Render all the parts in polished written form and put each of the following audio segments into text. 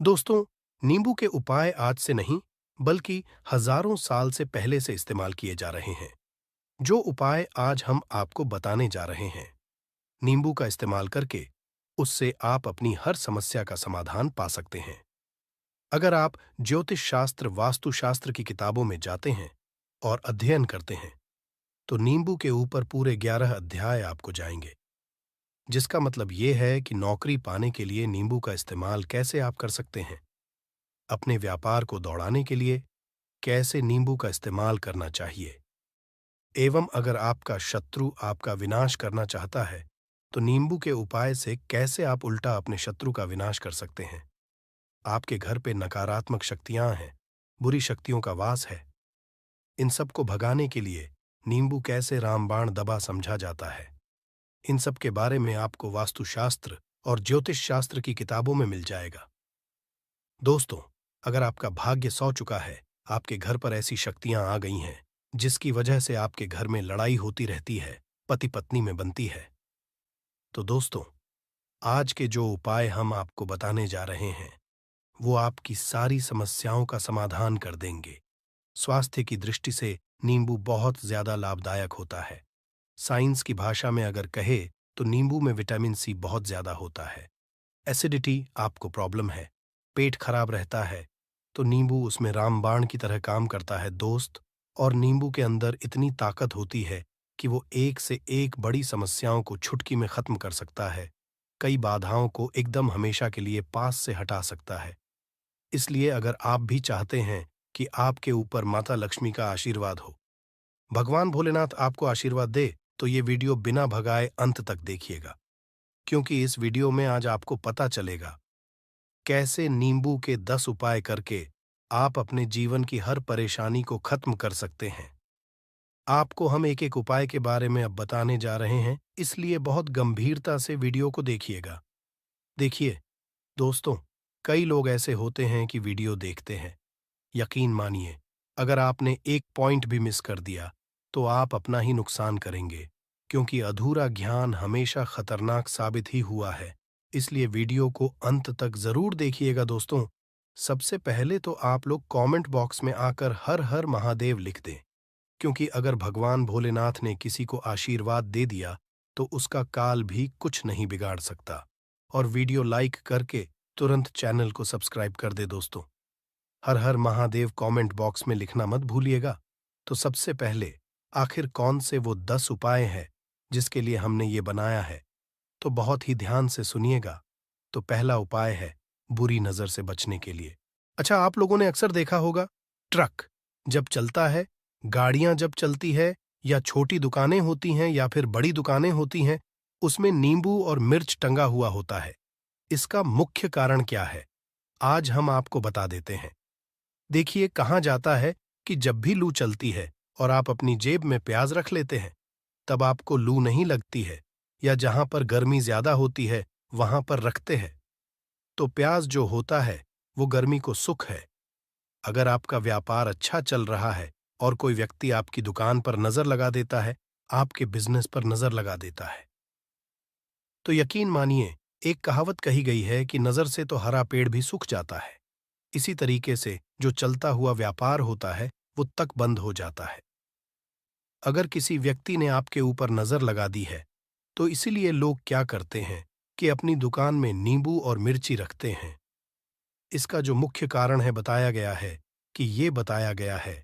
दोस्तों, नींबू के उपाय आज से नहीं, बल्कि हजारों साल से पहले से इस्तेमाल किए जा रहे हैं। जो उपाय आज हम आपको बताने जा रहे हैं, नींबू का इस्तेमाल करके उससे आप अपनी हर समस्या का समाधान पा सकते हैं। अगर आप ज्योतिष शास्त्र, वास्तुशास्त्र की किताबों में जाते हैं और अध्ययन करते हैं, तो नींबू के ऊपर पूरे 11 अध्याय आपको जाएंगे। जिसका मतलब ये है कि नौकरी पाने के लिए नींबू का इस्तेमाल कैसे आप कर सकते हैं, अपने व्यापार को दौड़ाने के लिए कैसे नींबू का इस्तेमाल करना चाहिए, एवं अगर आपका शत्रु आपका विनाश करना चाहता है तो नींबू के उपाय से कैसे आप उल्टा अपने शत्रु का विनाश कर सकते हैं। आपके घर पे नकारात्मक शक्तियां हैं, बुरी शक्तियों का वास है, इन सब को भगाने के लिए नींबू कैसे रामबाण दबा समझा जाता है, इन सब के बारे में आपको वास्तुशास्त्र और ज्योतिष शास्त्र की किताबों में मिल जाएगा। दोस्तों, अगर आपका भाग्य सौ चुका है, आपके घर पर ऐसी शक्तियां आ गई हैं जिसकी वजह से आपके घर में लड़ाई होती रहती है, पति पत्नी में बनती है, तो दोस्तों, आज के जो उपाय हम आपको बताने जा रहे हैं वो आपकी सारी समस्याओं का समाधान कर देंगे। स्वास्थ्य की दृष्टि से नींबू बहुत ज्यादा लाभदायक होता है। साइंस की भाषा में अगर कहे तो नींबू में विटामिन सी बहुत ज्यादा होता है। एसिडिटी आपको प्रॉब्लम है, पेट खराब रहता है, तो नींबू उसमें रामबाण की तरह काम करता है दोस्त। और नींबू के अंदर इतनी ताकत होती है कि वो एक से एक बड़ी समस्याओं को चुटकी में खत्म कर सकता है, कई बाधाओं को एकदम हमेशा के लिए पास से हटा सकता है। इसलिए अगर आप भी चाहते हैं कि आपके ऊपर माता लक्ष्मी का आशीर्वाद हो, भगवान भोलेनाथ आपको आशीर्वाद दे, तो ये वीडियो बिना भगाए अंत तक देखिएगा, क्योंकि इस वीडियो में आज आपको पता चलेगा कैसे नींबू के 10 उपाय करके आप अपने जीवन की हर परेशानी को खत्म कर सकते हैं। आपको हम एक एक उपाय के बारे में अब बताने जा रहे हैं, इसलिए बहुत गंभीरता से वीडियो को देखिएगा। देखिए दोस्तों, कई लोग ऐसे होते हैं कि वीडियो देखते हैं, यकीन मानिए अगर आपने एक पॉइंट भी मिस कर दिया तो आप अपना ही नुकसान करेंगे, क्योंकि अधूरा ज्ञान हमेशा खतरनाक साबित ही हुआ है। इसलिए वीडियो को अंत तक जरूर देखिएगा दोस्तों। सबसे पहले तो आप लोग कमेंट बॉक्स में आकर हर हर महादेव लिख दें, क्योंकि अगर भगवान भोलेनाथ ने किसी को आशीर्वाद दे दिया तो उसका काल भी कुछ नहीं बिगाड़ सकता। और वीडियो लाइक करके तुरंत चैनल को सब्सक्राइब कर दे दोस्तों। हर हर महादेव कमेंट बॉक्स में लिखना मत भूलिएगा। तो सबसे पहले आखिर कौन से वो 10 उपाय हैं जिसके लिए हमने ये बनाया है, तो बहुत ही ध्यान से सुनिएगा। तो पहला उपाय है बुरी नजर से बचने के लिए। अच्छा, आप लोगों ने अक्सर देखा होगा, ट्रक जब चलता है, गाड़ियां जब चलती है, या छोटी दुकानें होती हैं या फिर बड़ी दुकानें होती हैं, उसमें नींबू और मिर्च टंगा हुआ होता है। इसका मुख्य कारण क्या है, आज हम आपको बता देते हैं। देखिए कहाँ जाता है कि जब भी लू चलती है और आप अपनी जेब में प्याज रख लेते हैं, तब आपको लू नहीं लगती है, या जहां पर गर्मी ज्यादा होती है वहां पर रखते हैं, तो प्याज जो होता है वो गर्मी को सुख है। अगर आपका व्यापार अच्छा चल रहा है और कोई व्यक्ति आपकी दुकान पर नजर लगा देता है, आपके बिजनेस पर नजर लगा देता है, तो यकीन मानिए, एक कहावत कही गई है कि नजर से तो हरा पेड़ भी सूख जाता है। इसी तरीके से जो चलता हुआ व्यापार होता है वो तक बंद हो जाता है। अगर किसी व्यक्ति ने आपके ऊपर नजर लगा दी है, तो इसीलिए लोग क्या करते हैं कि अपनी दुकान में नींबू और मिर्ची रखते हैं। इसका जो मुख्य कारण है बताया गया है कि ये बताया गया है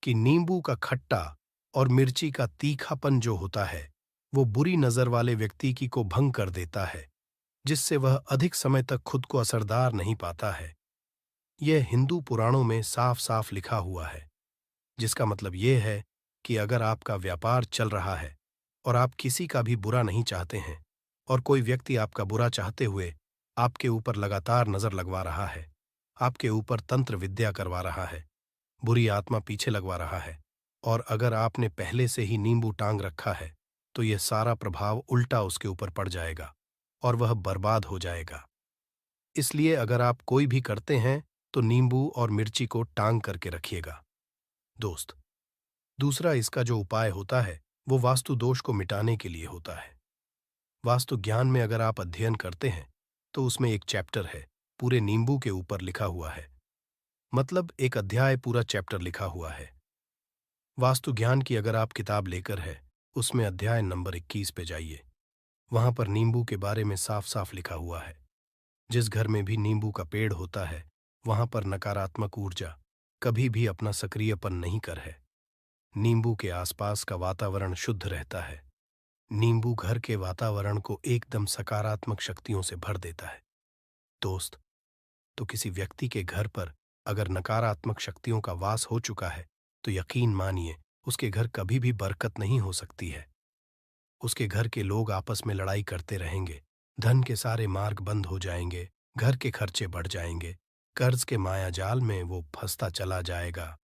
कि नींबू का खट्टा और मिर्ची का तीखापन जो होता है वो बुरी नजर वाले व्यक्ति की को भंग कर देता है, जिससे वह अधिक समय तक खुद को असरदार नहीं पाता है। यह हिंदू पुराणों में साफ साफ लिखा हुआ है, जिसका मतलब यह है कि अगर आपका व्यापार चल रहा है और आप किसी का भी बुरा नहीं चाहते हैं, और कोई व्यक्ति आपका बुरा चाहते हुए आपके ऊपर लगातार नजर लगवा रहा है, आपके ऊपर तंत्र विद्या करवा रहा है, बुरी आत्मा पीछे लगवा रहा है, और अगर आपने पहले से ही नींबू टांग रखा है, तो यह सारा प्रभाव उल्टा उसके ऊपर पड़ जाएगा और वह बर्बाद हो जाएगा। इसलिए अगर आप कोई भी करते हैं तो नींबू और मिर्ची को टांग करके रखिएगा दोस्त। दूसरा इसका जो उपाय होता है वो वास्तु दोष को मिटाने के लिए होता है। वास्तु ज्ञान में अगर आप अध्ययन करते हैं तो उसमें एक चैप्टर है पूरे नींबू के ऊपर लिखा हुआ है। मतलब एक अध्याय, पूरा चैप्टर लिखा हुआ है। वास्तु ज्ञान की अगर आप किताब लेकर है, उसमें अध्याय नंबर 21 पे जाइए। वहां पर नींबू के बारे में साफ साफ लिखा हुआ है। जिस घर में भी नींबू का पेड़ होता है, वहां पर नकारात्मक ऊर्जा कभी भी अपना सक्रियपन नहीं कर है। नींबू के आसपास का वातावरण शुद्ध रहता है। नींबू घर के वातावरण को एकदम सकारात्मक शक्तियों से भर देता है। दोस्त, तो किसी व्यक्ति के घर पर अगर नकारात्मक शक्तियों का वास हो चुका है, तो यकीन मानिए उसके घर कभी भी बरकत नहीं हो सकती है। उसके घर के लोग आपस में लड़ाई करते रहेंगे, धन के सारे मार्ग बंद हो जाएंगे, घर के खर्चे बढ़ जाएंगे, कर्ज के मायाजाल में वो फंसता चला जाएगा।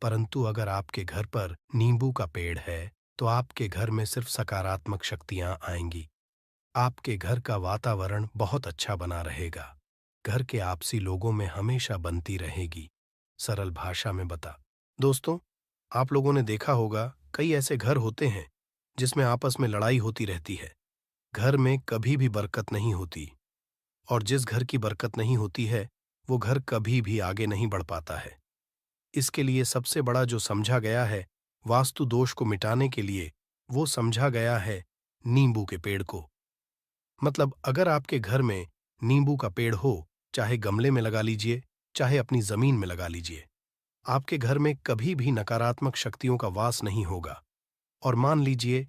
परंतु अगर आपके घर पर नींबू का पेड़ है, तो आपके घर में सिर्फ सकारात्मक शक्तियां आएंगी। आपके घर का वातावरण बहुत अच्छा बना रहेगा। घर के आपसी लोगों में हमेशा बनती रहेगी। सरल भाषा में बता। दोस्तों, आप लोगों ने देखा होगा कई ऐसे घर होते हैं जिसमें आपस में लड़ाई होती रहती है। घर में कभी भी बरकत नहीं होती, और जिस घर की बरकत नहीं होती है, वो घर कभी भी आगे नहीं बढ़ पाता है। इसके लिए सबसे बड़ा जो समझा गया है वास्तु दोष को मिटाने के लिए, वो समझा गया है नींबू के पेड़ को। मतलब अगर आपके घर में नींबू का पेड़ हो, चाहे गमले में लगा लीजिए, चाहे अपनी जमीन में लगा लीजिए, आपके घर में कभी भी नकारात्मक शक्तियों का वास नहीं होगा। और मान लीजिए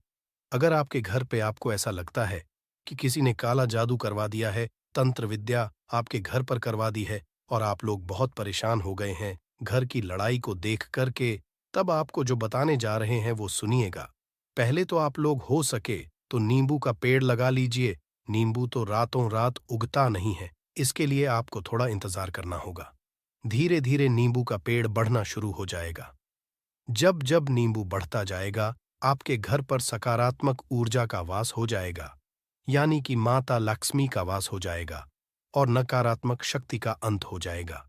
अगर आपके घर पे आपको ऐसा लगता है कि किसी ने काला जादू करवा दिया है, तंत्र विद्या आपके घर पर करवा दी है, और आप लोग बहुत परेशान हो गए हैं घर की लड़ाई को देख करके, तब आपको जो बताने जा रहे हैं वो सुनिएगा। पहले तो आप लोग हो सके तो नींबू का पेड़ लगा लीजिए। नींबू तो रातों रात उगता नहीं है, इसके लिए आपको थोड़ा इंतजार करना होगा। धीरे धीरे नींबू का पेड़ बढ़ना शुरू हो जाएगा। जब जब नींबू बढ़ता जाएगा, आपके घर पर सकारात्मक ऊर्जा का वास हो जाएगा, यानी कि माता लक्ष्मी का वास हो जाएगा, और नकारात्मक शक्ति का अंत हो जाएगा।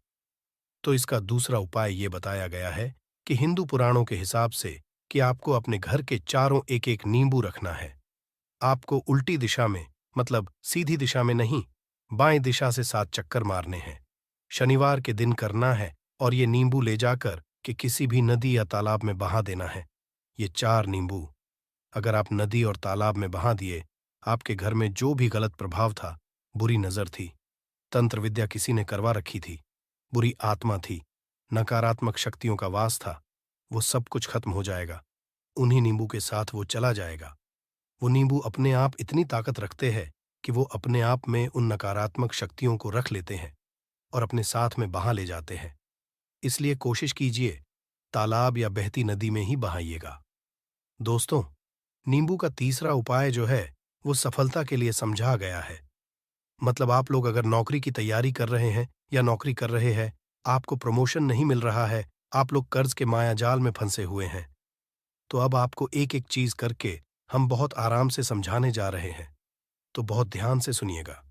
तो इसका दूसरा उपाय ये बताया गया है कि हिंदू पुराणों के हिसाब से कि आपको अपने घर के चारों एक एक नींबू रखना है। आपको उल्टी दिशा में, मतलब सीधी दिशा में नहीं, बाएं दिशा से 7 चक्कर मारने हैं। शनिवार के दिन करना है, और ये नींबू ले जाकर कि किसी भी नदी या तालाब में बहा देना है। ये 4 नींबू अगर आप नदी और तालाब में बहा दिए, आपके घर में जो भी गलत प्रभाव था, बुरी नजर थी, तंत्र विद्या किसी ने करवा रखी थी, बुरी आत्मा थी, नकारात्मक शक्तियों का वास था, वो सब कुछ खत्म हो जाएगा। उन्हीं नींबू के साथ वो चला जाएगा। वो नींबू अपने आप इतनी ताकत रखते हैं कि वो अपने आप में उन नकारात्मक शक्तियों को रख लेते हैं और अपने साथ में बहा ले जाते हैं। इसलिए कोशिश कीजिए तालाब या बहती नदी में ही बहाइएगा। दोस्तों, नींबू का तीसरा उपाय जो है वो सफलता के लिए समझा गया है। मतलब आप लोग अगर नौकरी की तैयारी कर रहे हैं या नौकरी कर रहे हैं, आपको प्रमोशन नहीं मिल रहा है, आप लोग कर्ज के मायाजाल में फंसे हुए हैं, तो अब आपको एक एक चीज करके हम बहुत आराम से समझाने जा रहे हैं, तो बहुत ध्यान से सुनिएगा।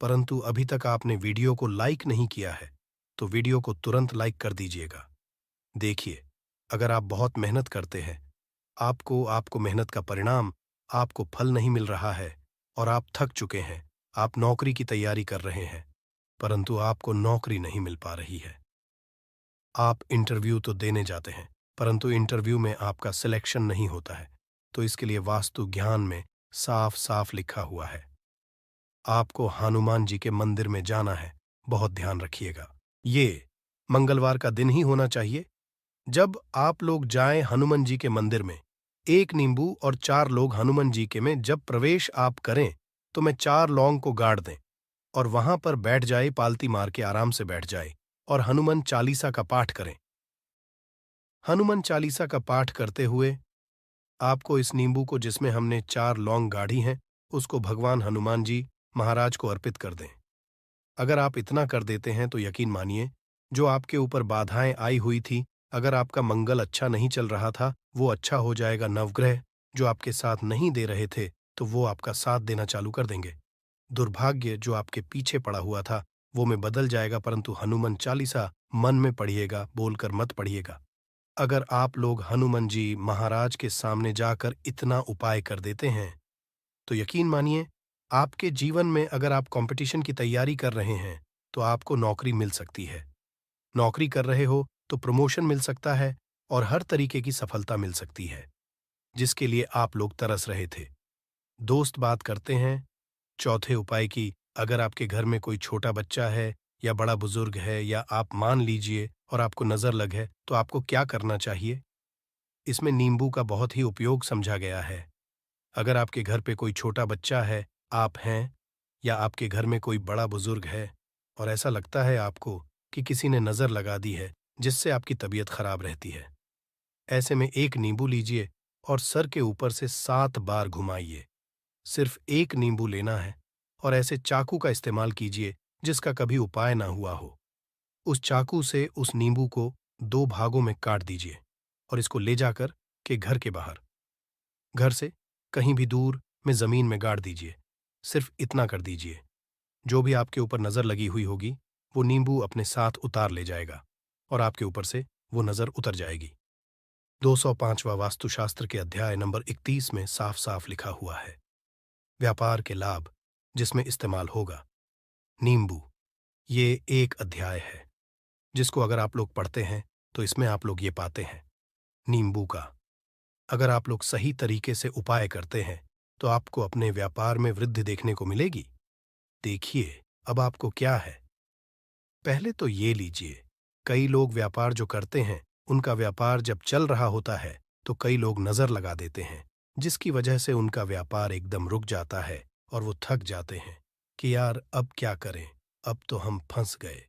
परंतु अभी तक आपने वीडियो को लाइक नहीं किया है, तो वीडियो को तुरंत लाइक कर दीजिएगा। देखिए, अगर आप बहुत मेहनत करते हैं, आपको आपको मेहनत का परिणाम, आपको फल नहीं मिल रहा है, और आप थक चुके हैं, आप नौकरी की तैयारी कर रहे हैं, परंतु आपको नौकरी नहीं मिल पा रही है। आप इंटरव्यू तो देने जाते हैं, परंतु इंटरव्यू में आपका सिलेक्शन नहीं होता है, तो इसके लिए वास्तु ज्ञान में साफ साफ लिखा हुआ है, आपको हनुमान जी के मंदिर में जाना है। बहुत ध्यान रखिएगा, ये मंगलवार का दिन ही होना चाहिए। जब आप लोग जाएं हनुमान जी के मंदिर में, 1 नींबू और 4 लोग हनुमान जी के में जब प्रवेश आप करें, तो मैं 4 लौंग को गाड़ दें और वहां पर बैठ जाए, पालती मार के आराम से बैठ जाए और हनुमान चालीसा का पाठ करें। हनुमान चालीसा का पाठ करते हुए आपको इस नींबू को, जिसमें हमने 4 लौंग गाढ़ी हैं, उसको भगवान हनुमान जी महाराज को अर्पित कर दें। अगर आप इतना कर देते हैं तो यकीन मानिए, जो आपके ऊपर बाधाएं आई हुई थी, अगर आपका मंगल अच्छा नहीं चल रहा था, वो अच्छा हो जाएगा। नवग्रह जो आपके साथ नहीं दे रहे थे, तो वो आपका साथ देना चालू कर देंगे। दुर्भाग्य जो आपके पीछे पड़ा हुआ था, वो में बदल जाएगा। परंतु हनुमान चालीसा मन में पढ़िएगा, बोलकर मत पढ़िएगा। अगर आप लोग हनुमान जी महाराज के सामने जाकर इतना उपाय कर देते हैं, तो यकीन मानिए, आपके जीवन में अगर आप कंपटीशन की तैयारी कर रहे हैं, तो आपको नौकरी मिल सकती है। नौकरी कर रहे हो तो प्रमोशन मिल सकता है और हर तरीके की सफलता मिल सकती है, जिसके लिए आप लोग तरस रहे थे। दोस्त बात करते हैं चौथे उपाय की। अगर आपके घर में कोई छोटा बच्चा है या बड़ा बुजुर्ग है या आप मान लीजिए और आपको नजर लग है, तो आपको क्या करना चाहिए? इसमें नींबू का बहुत ही उपयोग समझा गया है। अगर आपके घर पे कोई छोटा बच्चा है, आप हैं, या आपके घर में कोई बड़ा बुजुर्ग है और ऐसा लगता है आपको कि किसी ने नजर लगा दी है, जिससे आपकी तबीयत खराब रहती है, ऐसे में एक नींबू लीजिए और सर के ऊपर से 7 बार घुमाइए। सिर्फ एक नींबू लेना है और ऐसे चाकू का इस्तेमाल कीजिए जिसका कभी उपाय ना हुआ हो। उस चाकू से उस नींबू को 2 भागों में काट दीजिए और इसको ले जाकर के घर के बाहर, घर से कहीं भी दूर में जमीन में गाड़ दीजिए। सिर्फ इतना कर दीजिए, जो भी आपके ऊपर नजर लगी हुई होगी वो नींबू अपने साथ उतार ले जाएगा और आपके ऊपर से वो नजर उतर जाएगी। 205वां वास्तुशास्त्र के अध्याय नंबर 31 में साफ साफ लिखा हुआ है, व्यापार के लाभ जिसमें इस्तेमाल होगा नींबू। ये एक अध्याय है जिसको अगर आप लोग पढ़ते हैं तो इसमें आप लोग ये पाते हैं नींबू का अगर आप लोग सही तरीके से उपाय करते हैं तो आपको अपने व्यापार में वृद्धि देखने को मिलेगी। देखिए अब आपको क्या है। पहले तो ये लीजिए, कई लोग व्यापार जो करते हैं उनका व्यापार जब चल रहा होता है तो कई लोग नजर लगा देते हैं, जिसकी वजह से उनका व्यापार एकदम रुक जाता है और वो थक जाते हैं कि यार अब क्या करें, अब तो हम फंस गए।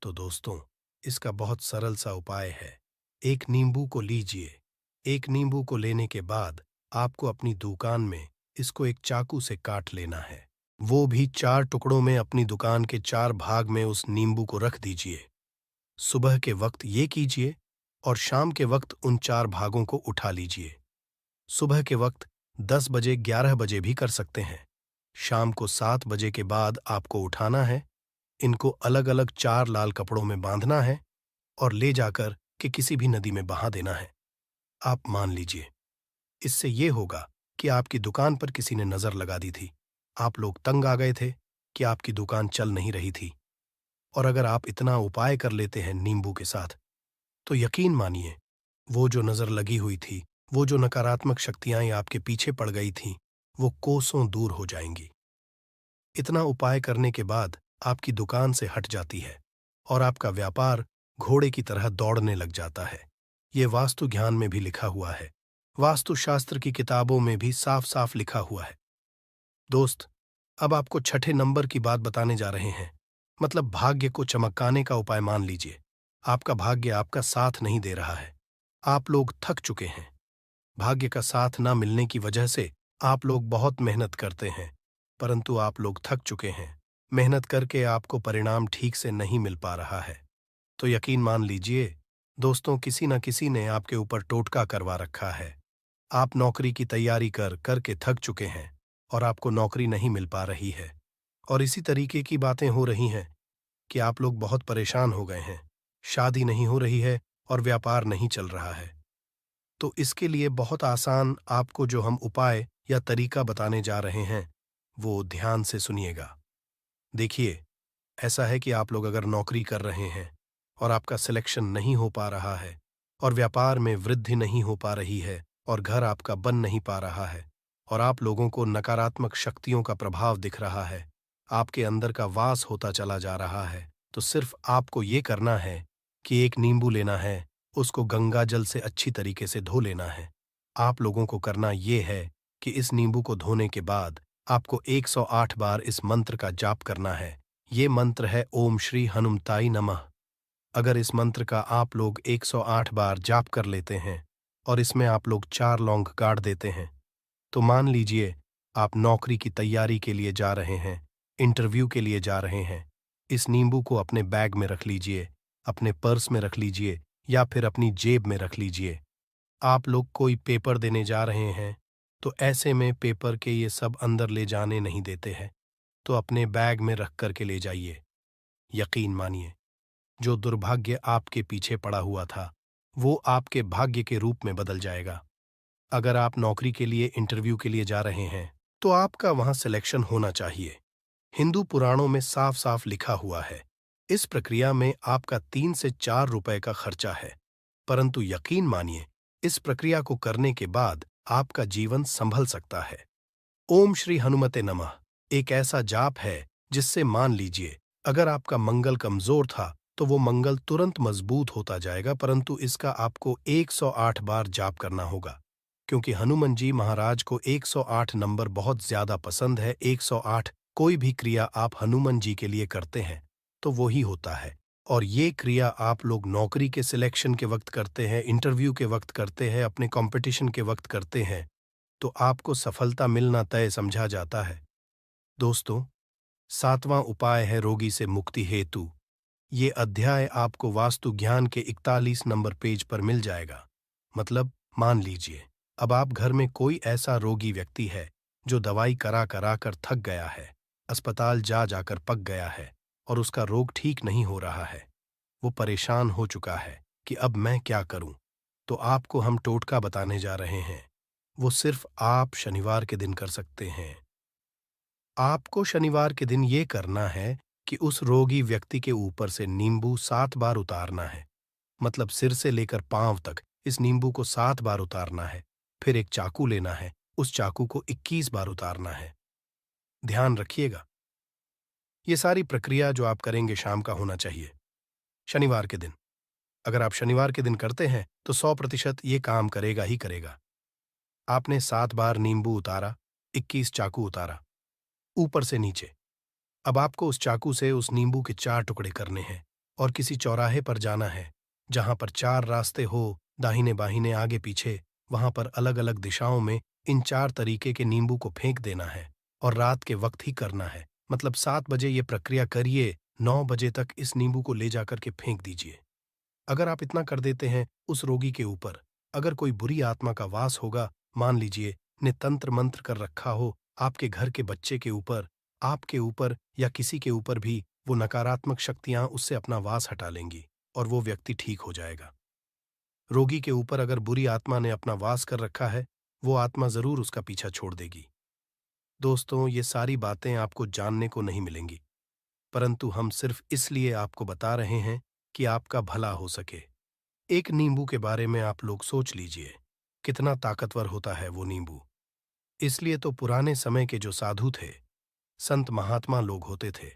तो दोस्तों, इसका बहुत सरल सा उपाय है। एक नींबू को लीजिए। एक नींबू को लेने के बाद आपको अपनी दुकान में इसको एक चाकू से काट लेना है। वो भी 4 टुकड़ों में अपनी दुकान के 4 भाग में उस नींबू को रख दीजिए। सुबह के वक्त ये कीजिए और शाम के वक्त उन 4 भागों को उठा लीजिए। सुबह के वक्त 10 बजे 11 बजे भी कर सकते हैं। शाम को 7 बजे के बाद आपको उठाना है। इनको अलग अलग 4 लाल कपड़ों में बांधना है और ले जाकर के किसी भी नदी में बहा देना है। आप मान लीजिए, इससे ये होगा कि आपकी दुकान पर किसी ने नजर लगा दी थी। आप लोग तंग आ गए थे कि आपकी दुकान चल नहीं रही थी, और अगर आप इतना उपाय कर लेते हैं नींबू के साथ, तो यकीन मानिए वो जो नजर लगी हुई थी, वो जो नकारात्मक शक्तियां आपके पीछे पड़ गई थीं, वो कोसों दूर हो जाएंगी। इतना उपाय करने के बाद आपकी दुकान से हट जाती है और आपका व्यापार घोड़े की तरह दौड़ने लग जाता है। ये वास्तु ज्ञान में भी लिखा हुआ है, वास्तुशास्त्र की किताबों में भी साफ साफ लिखा हुआ है। दोस्त, अब आपको छठे नंबर की बात बताने जा रहे हैं, मतलब भाग्य को चमकाने का उपाय। मान लीजिए आपका भाग्य आपका साथ नहीं दे रहा है, आप लोग थक चुके हैं। भाग्य का साथ ना मिलने की वजह से आप लोग बहुत मेहनत करते हैं, परंतु आप लोग थक चुके हैं। मेहनत करके आपको परिणाम ठीक से नहीं मिल पा रहा है। तो यकीन मान लीजिए दोस्तों, किसी न किसी ने आपके ऊपर टोटका करवा रखा है। आप नौकरी की तैयारी कर करके थक चुके हैं और आपको नौकरी नहीं मिल पा रही है, और इसी तरीके की बातें हो रही हैं कि आप लोग बहुत परेशान हो गए हैं। शादी नहीं हो रही है और व्यापार नहीं चल रहा है। तो इसके लिए बहुत आसान आपको जो हम उपाय या तरीका बताने जा रहे हैं, वो ध्यान से सुनिएगा। देखिए, ऐसा है कि आप लोग अगर नौकरी कर रहे हैं और आपका सिलेक्शन नहीं हो पा रहा है और व्यापार में वृद्धि नहीं हो पा रही है और घर आपका बन नहीं पा रहा है और आप लोगों को नकारात्मक शक्तियों का प्रभाव दिख रहा है, आपके अंदर का वास होता चला जा रहा है, तो सिर्फ आपको ये करना है कि एक नींबू लेना है, उसको गंगा जल से अच्छी तरीके से धो लेना है। आप लोगों को करना ये है कि इस नींबू को धोने के बाद आपको 108 बार इस मंत्र का जाप करना है। ये मंत्र है ओम श्री हनुमताई नमः। अगर इस मंत्र का आप लोग 108 बार जाप कर लेते हैं और इसमें आप लोग 4 लौंग गाड़ देते हैं, तो मान लीजिए आप नौकरी की तैयारी के लिए जा रहे हैं, इंटरव्यू के लिए जा रहे हैं। इस नींबू को अपने बैग में रख लीजिए, अपने पर्स में रख लीजिए या फिर अपनी जेब में रख लीजिए। आप लोग कोई पेपर देने जा रहे हैं तो ऐसे में पेपर के ये सब अंदर ले जाने नहीं देते हैं, तो अपने बैग में रख कर के ले जाइए। यकीन मानिए, जो दुर्भाग्य आपके पीछे पड़ा हुआ था वो आपके भाग्य के रूप में बदल जाएगा। अगर आप नौकरी के लिए इंटरव्यू के लिए जा रहे हैं तो आपका वहां सिलेक्शन होना चाहिए। हिंदू पुराणों में साफ साफ लिखा हुआ है इस प्रक्रिया में आपका 3 से 4 रुपए का खर्चा है, परंतु यकीन मानिए, इस प्रक्रिया को करने के बाद आपका जीवन संभल सकता है। ओम श्री हनुमते नमः एक ऐसा जाप है जिससे मान लीजिए, अगर आपका मंगल कमजोर था तो वो मंगल तुरंत मजबूत होता जाएगा, परंतु इसका आपको 108 बार जाप करना होगा, क्योंकि हनुमान जी महाराज को 108 नंबर बहुत ज्यादा पसंद है। 108 कोई भी क्रिया आप हनुमान जी के लिए करते हैं तो वो ही होता है। और ये क्रिया आप लोग नौकरी के सिलेक्शन के वक्त करते हैं, इंटरव्यू के वक्त करते हैं, अपने कंपटीशन के वक्त करते हैं, तो आपको सफलता मिलना तय समझा जाता है। दोस्तों, 7वां उपाय है रोगी से मुक्ति हेतु। ये अध्याय आपको वास्तु ज्ञान के 41 नंबर पेज पर मिल जाएगा। मतलब, मान लीजिए, अब आप घर में कोई ऐसा रोगी व्यक्ति है जो दवाई करा करा कर थक गया है, अस्पताल जा जाकर पक गया है और उसका रोग ठीक नहीं हो रहा है। वो परेशान हो चुका है कि अब मैं क्या करूं। तो आपको हम टोटका बताने जा रहे हैं। वो सिर्फ आप शनिवार के दिन कर सकते हैं। आपको शनिवार के दिन ये करना है कि उस रोगी व्यक्ति के ऊपर से नींबू 7 बार उतारना है। मतलब सिर से लेकर पांव तक इस नींबू को 7 बार उतारना है। फिर एक चाकू लेना है, उस चाकू को 21 बार उतारना है। ध्यान रखिएगा, ये सारी प्रक्रिया जो आप करेंगे शाम का होना चाहिए, शनिवार के दिन। अगर आप शनिवार के दिन करते हैं तो 100% ये काम करेगा ही करेगा। आपने 7 बार नींबू उतारा, 21 चाकू उतारा, ऊपर से नीचे। अब आपको उस चाकू से उस नींबू के 4 टुकड़े करने हैं और किसी चौराहे पर जाना है जहां पर 4 रास्ते हो, दाहिने बाहिने आगे पीछे। वहां पर अलग अलग दिशाओं में इन 4 तरीके के नींबू को फेंक देना है और रात के वक्त ही करना है। मतलब 7 बजे ये प्रक्रिया करिए, 9 बजे तक इस नींबू को ले जाकर के फेंक दीजिए। अगर आप इतना कर देते हैं उस रोगी के ऊपर, अगर कोई बुरी आत्मा का वास होगा, मान लीजिए ने तंत्र मंत्र कर रखा हो आपके घर के बच्चे के ऊपर, आपके ऊपर या किसी के ऊपर भी, वो नकारात्मक शक्तियां उससे अपना वास हटा लेंगी और वो व्यक्ति ठीक हो जाएगा। रोगी के ऊपर अगर बुरी आत्मा ने अपना वास कर रखा है, वो आत्मा जरूर उसका पीछा छोड़ देगी। दोस्तों, ये सारी बातें आपको जानने को नहीं मिलेंगी, परंतु हम सिर्फ इसलिए आपको बता रहे हैं कि आपका भला हो सके। एक नींबू के बारे में आप लोग सोच लीजिए, कितना ताकतवर होता है वो नींबू। इसलिए तो पुराने समय के जो साधु थे, संत महात्मा लोग होते थे,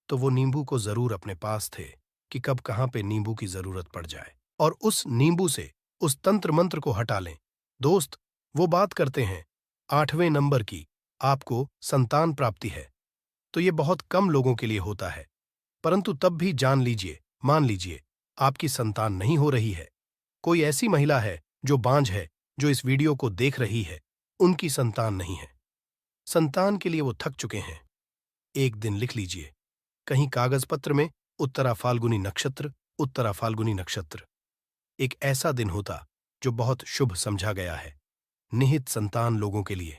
तो वो नींबू को जरूर अपने पास थे कि कब कहाँ पे नींबू की जरूरत पड़ जाए और उस नींबू से उस तंत्र मंत्र को हटा लें। दोस्त, वो बात करते हैं 8वें नंबर की, आपको संतान प्राप्ति है, तो ये बहुत कम लोगों के लिए होता है, परंतु तब भी जान लीजिए, मान लीजिए आपकी संतान नहीं हो रही है, कोई ऐसी महिला है जो बांझ है, जो इस वीडियो को देख रही है, उनकी संतान नहीं है, संतान के लिए वो थक चुके हैं, एक दिन लिख लीजिए कहीं कागज पत्र में, उत्तरा फाल्गुनी नक्षत्र, उत्तरा फाल्गुनी नक्षत्र। एक ऐसा दिन होता जो बहुत शुभ समझा गया है निहित संतान लोगों के लिए।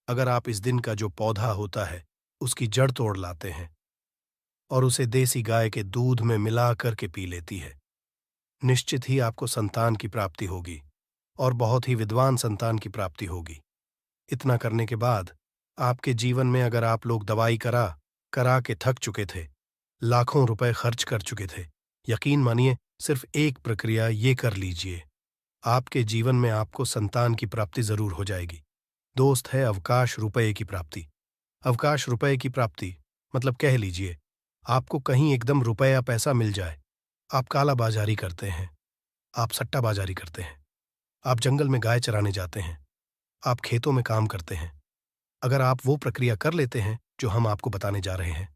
अगर आप इस दिन का जो पौधा होता है उसकी जड़ तोड़ लाते हैं और उसे देसी गाय के दूध में मिला करके पी लेती है, निश्चित ही आपको संतान की प्राप्ति होगी और बहुत ही विद्वान संतान की प्राप्ति होगी। इतना करने के बाद आपके जीवन में, अगर आप लोग दवाई करा करा के थक चुके थे, लाखों रुपए खर्च कर चुके थे, यकीन मानिए सिर्फ एक प्रक्रिया ये कर लीजिए, आपके जीवन में आपको संतान की प्राप्ति जरूर हो जाएगी। दोस्त, है अवकाश रुपए की प्राप्ति। अवकाश रुपए की प्राप्ति मतलब कह लीजिए आपको कहीं एकदम रुपया पैसा मिल जाए। आप काला बाजारी करते हैं, आप सट्टा बाजारी करते हैं, आप जंगल में गाय चराने जाते हैं, आप खेतों में काम करते हैं। अगर आप वो प्रक्रिया कर लेते हैं जो हम आपको बताने जा रहे हैं,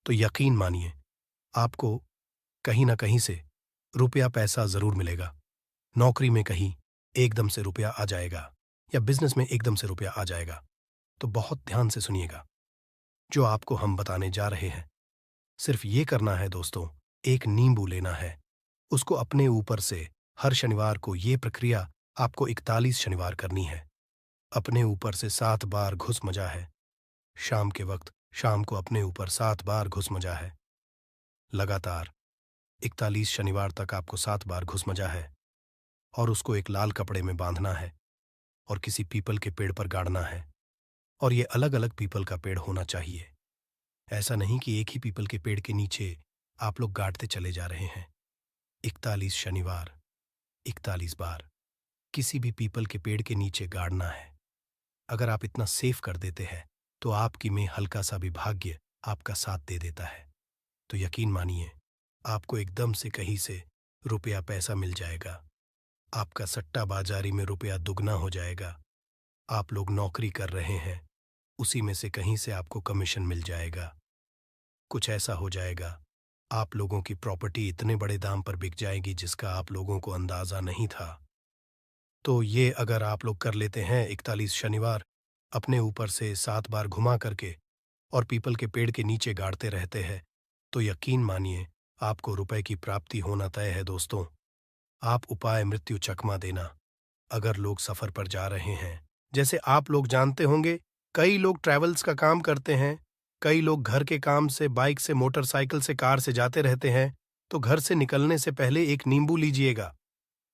तो यकीन मानिए आपको कहीं ना कहीं से रुपया पैसा जरूर मिलेगा। नौकरी में कहीं एकदम से रुपया आ जाएगा या बिजनेस में एकदम से रुपया आ जाएगा। तो बहुत ध्यान से सुनिएगा जो आपको हम बताने जा रहे हैं। सिर्फ ये करना है दोस्तों, एक नींबू लेना है, उसको अपने ऊपर से हर शनिवार को ये प्रक्रिया आपको 41 शनिवार करनी है। अपने ऊपर से 7 बार घुस मजा है। शाम के वक्त शाम को अपने ऊपर 7 बार घुस मजा है। लगातार 41 शनिवार तक आपको 7 बार घुस मजा है और उसको एक लाल कपड़े में बांधना है और किसी पीपल के पेड़ पर गाड़ना है। और ये अलग अलग पीपल का पेड़ होना चाहिए। ऐसा नहीं कि एक ही पीपल के पेड़ के नीचे आप लोग गाड़ते चले जा रहे हैं। 41 शनिवार, 41 बार किसी भी पीपल के पेड़ के नीचे गाड़ना है। अगर आप इतना सेफ कर देते हैं तो आपकी में हल्का सा भी भाग्य आपका साथ दे देता है, तो यकीन मानिए आपको एकदम से कहीं से रुपया पैसा मिल जाएगा। आपका सट्टा बाजारी में रुपया दुगना हो जाएगा। आप लोग नौकरी कर रहे हैं, उसी में से कहीं से आपको कमीशन मिल जाएगा। कुछ ऐसा हो जाएगा, आप लोगों की प्रॉपर्टी इतने बड़े दाम पर बिक जाएगी जिसका आप लोगों को अंदाजा नहीं था। तो ये अगर आप लोग कर लेते हैं 41 शनिवार अपने ऊपर से 7 बार घुमा करके और पीपल के पेड़ के नीचे गाड़ते रहते हैं, तो यकीन मानिए आपको रुपए की प्राप्ति होना तय है दोस्तों। आप उपाय मृत्यु चकमा देना। अगर लोग सफर पर जा रहे हैं, जैसे आप लोग जानते होंगे, कई लोग ट्रैवल्स का काम करते हैं, कई लोग घर के काम से बाइक से मोटरसाइकिल से कार से जाते रहते हैं, तो घर से निकलने से पहले एक नींबू लीजिएगा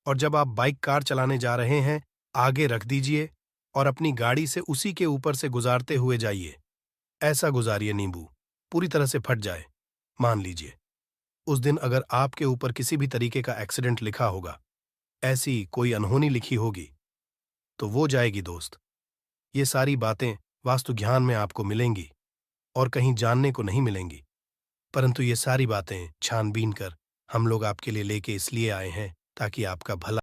और जब आप बाइक कार चलाने जा रहे हैं आगे रख दीजिए और अपनी गाड़ी से उसी के ऊपर से गुजारते हुए जाइए। ऐसा गुजारिए नींबू पूरी तरह से फट जाए। मान लीजिए उस दिन अगर आपके ऊपर किसी भी तरीके का एक्सीडेंट लिखा होगा, ऐसी कोई अनहोनी लिखी होगी, तो वो जाएगी दोस्त। ये सारी बातें वास्तु ज्ञान में आपको मिलेंगी और कहीं जानने को नहीं मिलेंगी, परंतु ये सारी बातें छानबीन कर हम लोग आपके लिए लेके इसलिए आए हैं ताकि आपका भला